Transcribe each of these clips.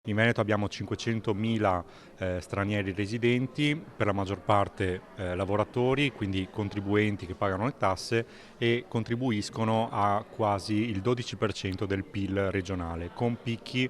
In Veneto abbiamo 500.000 stranieri residenti, per la maggior parte lavoratori, quindi contribuenti che pagano le tasse e contribuiscono a quasi il 12% del PIL regionale, con picchi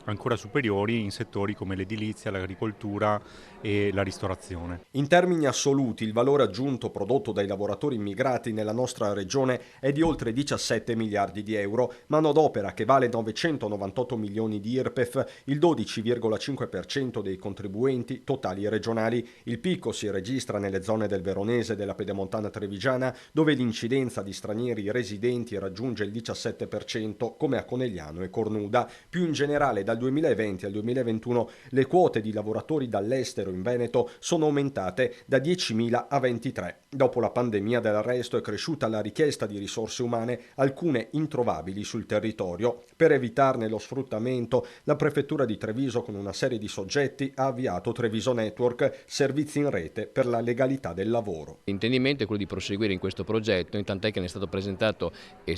ancora superiori in settori come l'edilizia, l'agricoltura e la ristorazione. In termini assoluti, il valore aggiunto prodotto dai lavoratori immigrati nella nostra regione è di oltre 17 miliardi di euro, manodopera che vale 998 milioni di IRPEF, il 12,5% dei contribuenti totali regionali. Il picco si registra nelle zone del Veronese e della Pedemontana Trevigiana, dove l'incidenza di stranieri residenti raggiunge il 17%, come a Conegliano e Cornuda. Più in generale, dal 2020 al 2021 le quote di lavoratori dall'estero in Veneto sono aumentate da 10.000 a 23. Dopo la pandemia del resto è cresciuta la richiesta di risorse umane, alcune introvabili sul territorio. Per evitarne lo sfruttamento, la prefettura di Treviso con una serie di soggetti ha avviato Treviso Network, servizi in rete per la legalità del lavoro. L'intendimento è quello di proseguire in questo progetto, intant'è che ne è stato presentato e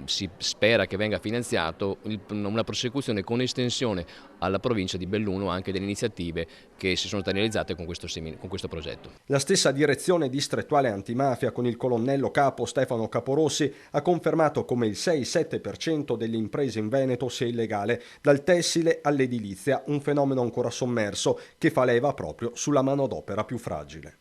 si spera che venga finanziato una prosecuzione con estensione alla provincia di Belluno anche delle iniziative che si sono state realizzate con questo progetto. La stessa direzione distrettuale antimafia con il colonnello capo Stefano Caporossi ha confermato come il 6-7% delle imprese in Veneto sia illegale, dal tessile all'edilizia, un fenomeno ancora sommerso che fa leva proprio sulla manodopera più fragile.